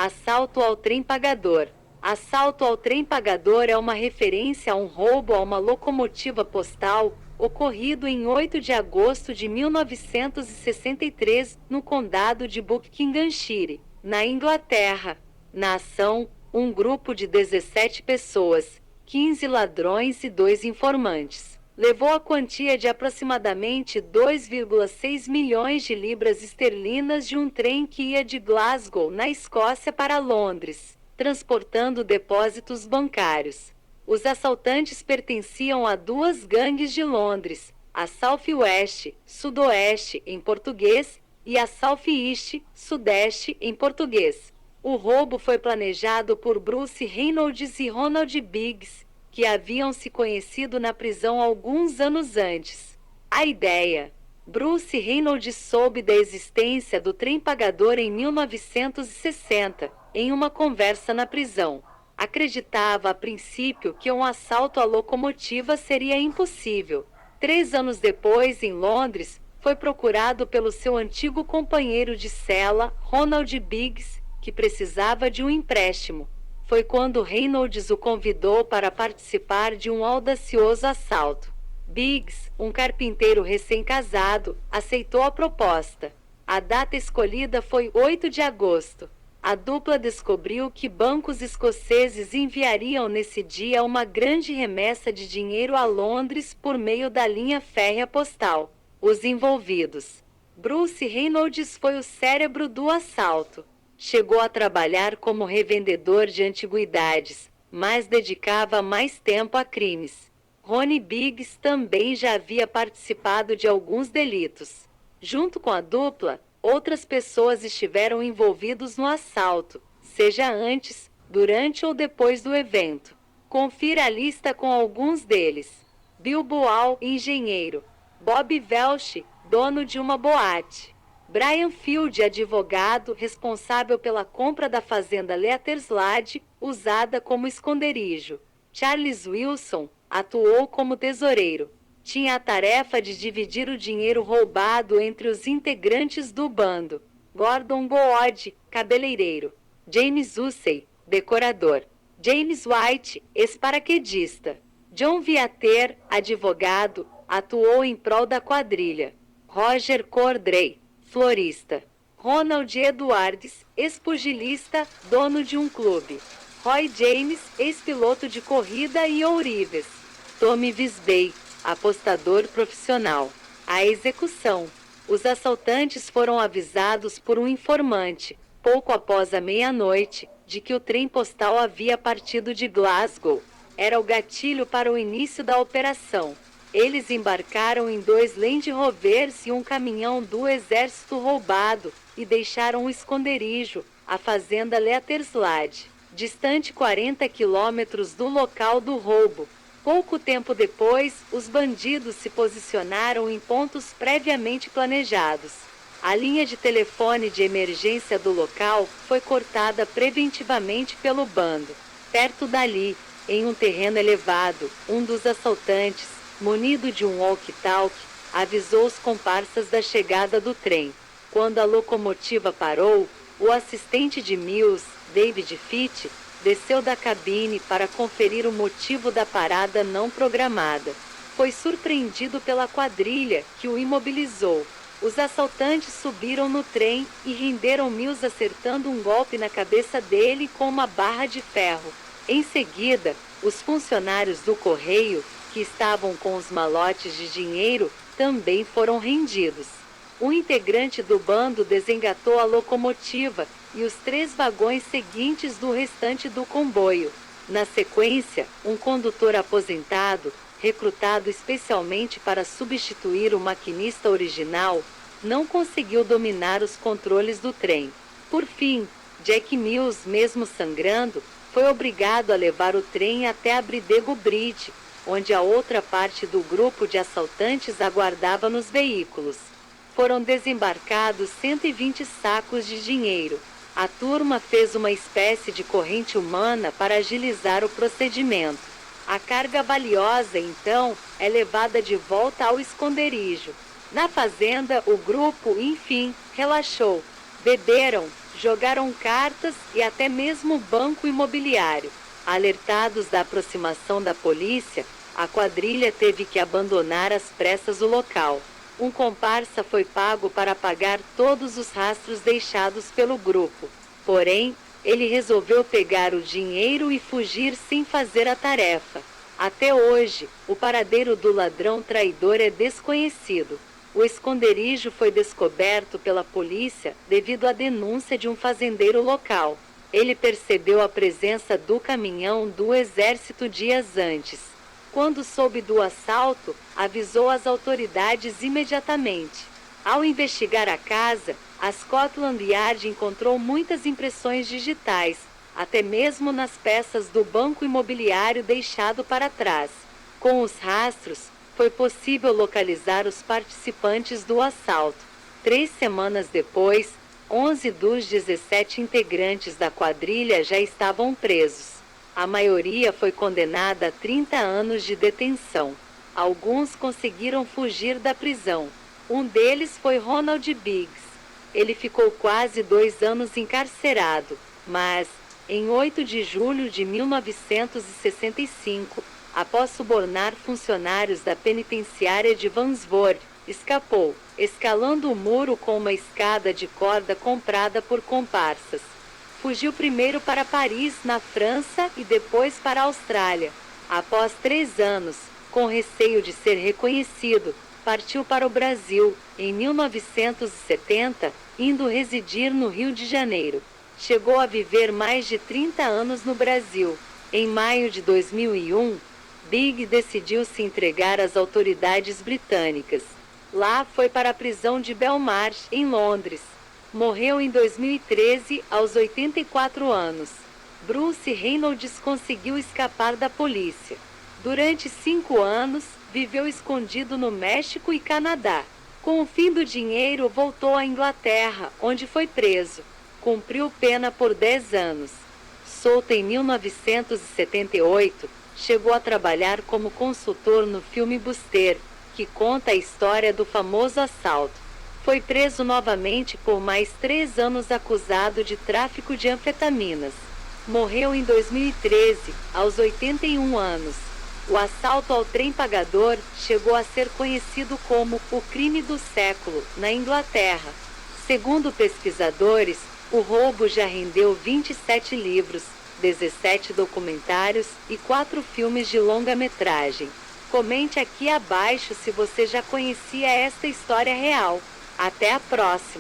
Assalto ao trem pagador. Assalto ao trem pagador é uma referência a um roubo a uma locomotiva postal, ocorrido em 8 de agosto de 1963, no condado de Buckinghamshire, na Inglaterra. Na ação, um grupo de 17 pessoas, 15 ladrões e 2 informantes, levou a quantia de aproximadamente 2,6 milhões de libras esterlinas de um trem que ia de Glasgow, na Escócia, para Londres, transportando depósitos bancários. Os assaltantes pertenciam a duas gangues de Londres, a South West, Sudoeste em português, e a South East, Sudeste em português. O roubo foi planejado por Bruce Reynolds e Ronald Biggs, que haviam se conhecido na prisão alguns anos antes. A ideia: Bruce Reynolds soube da existência do trem pagador em 1960, em uma conversa na prisão. Acreditava a princípio que um assalto à locomotiva seria impossível. 3 anos depois, em Londres, foi procurado pelo seu antigo companheiro de cela, Ronald Biggs, que precisava de um empréstimo. Foi quando Reynolds o convidou para participar de um audacioso assalto. Biggs, um carpinteiro recém-casado, aceitou a proposta. A data escolhida foi 8 de agosto. A dupla descobriu que bancos escoceses enviariam nesse dia uma grande remessa de dinheiro a Londres por meio da linha férrea postal. Os envolvidos: Bruce Reynolds foi o cérebro do assalto. Chegou a trabalhar como revendedor de antiguidades, mas dedicava mais tempo a crimes. Ronnie Biggs também já havia participado de alguns delitos. Junto com a dupla, outras pessoas estiveram envolvidas no assalto, seja antes, durante ou depois do evento. Confira a lista com alguns deles: Bill Boal, engenheiro; Bob Welch, dono de uma boate; Brian Field, advogado, responsável pela compra da fazenda Leatherslade, usada como esconderijo. Charles Wilson atuou como tesoureiro. Tinha a tarefa de dividir o dinheiro roubado entre os integrantes do bando. Gordon Good, cabeleireiro. James Hussey, decorador. James White, ex-paraquedista. John Viater, advogado, atuou em prol da quadrilha. Roger Cordray, florista. Ronald Edwards, ex-pugilista, dono de um clube. Roy James, ex-piloto de corrida e ourives. Tommy Visbey, apostador profissional. A execução: os assaltantes foram avisados por um informante, pouco após a meia-noite, de que o trem postal havia partido de Glasgow. Era o gatilho para o início da operação. Eles embarcaram em 2 Land Rovers e um caminhão do exército roubado, e deixaram o esconderijo, a fazenda Leatherslade, distante 40 quilômetros do local do roubo. Pouco tempo depois, os bandidos se posicionaram em pontos previamente planejados. A linha de telefone de emergência do local foi cortada preventivamente pelo bando. Perto dali, em um terreno elevado, um dos assaltantes, munido de um walkie-talkie, avisou os comparsas da chegada do trem. Quando a locomotiva parou, o assistente de Mills, David Fitch, desceu da cabine para conferir o motivo da parada não programada. Foi surpreendido pela quadrilha, que o imobilizou. Os assaltantes subiram no trem e renderam Mills acertando um golpe na cabeça dele com uma barra de ferro. Em seguida, os funcionários do correio, que estavam com os malotes de dinheiro, também foram rendidos. Um integrante do bando desengatou a locomotiva e os 3 vagões seguintes do restante do comboio. Na sequência, um condutor aposentado, recrutado especialmente para substituir o maquinista original, não conseguiu dominar os controles do trem. Por fim, Jack Mills, mesmo sangrando, foi obrigado a levar o trem até a Bridego Bridge, onde a outra parte do grupo de assaltantes aguardava nos veículos. Foram desembarcados 120 sacos de dinheiro. A turma fez uma espécie de corrente humana para agilizar o procedimento. A carga valiosa, então, é levada de volta ao esconderijo. Na fazenda, o grupo, enfim, relaxou. Beberam, Jogaram cartas e até mesmo banco imobiliário. Alertados da aproximação da polícia, a quadrilha teve que abandonar às pressas o local. Um comparsa foi pago para apagar todos os rastros deixados pelo grupo. Porém, ele resolveu pegar o dinheiro e fugir sem fazer a tarefa. Até hoje, o paradeiro do ladrão traidor é desconhecido. O esconderijo foi descoberto pela polícia devido à denúncia de um fazendeiro local. Ele percebeu a presença do caminhão do exército dias antes. Quando soube do assalto, avisou as autoridades imediatamente. Ao investigar a casa, a Scotland Yard encontrou muitas impressões digitais, até mesmo nas peças do banco imobiliário deixado para trás. Com os rastros, foi possível localizar os participantes do assalto. 3 semanas depois, 11 dos 17 integrantes da quadrilha já estavam presos. A maioria foi condenada a 30 anos de detenção. Alguns conseguiram fugir da prisão. Um deles foi Ronald Biggs. Ele ficou quase 2 anos encarcerado, mas, em 8 de julho de 1965, após subornar funcionários da penitenciária de Wandsworth, escapou, escalando o muro com uma escada de corda comprada por comparsas. Fugiu primeiro para Paris, na França, e depois para a Austrália. Após 3 anos, com receio de ser reconhecido, partiu para o Brasil, em 1970, indo residir no Rio de Janeiro. Chegou a viver mais de 30 anos no Brasil. Em maio de 2001, Big decidiu se entregar às autoridades britânicas. Lá foi para a prisão de Belmarsh, em Londres. Morreu em 2013, aos 84 anos. Bruce Reynolds conseguiu escapar da polícia. Durante 5 anos, viveu escondido no México e Canadá. Com o fim do dinheiro, voltou à Inglaterra, onde foi preso. Cumpriu pena por 10 anos. Solto em 1978, chegou a trabalhar como consultor no filme Buster, que conta a história do famoso assalto. Foi preso novamente por mais 3 anos acusado de tráfico de anfetaminas. Morreu em 2013, aos 81 anos. O assalto ao trem pagador chegou a ser conhecido como o crime do século, na Inglaterra. Segundo pesquisadores, o roubo já rendeu 27 livros, 17 documentários e 4 filmes de longa-metragem. Comente aqui abaixo se você já conhecia esta história real. Até a próxima!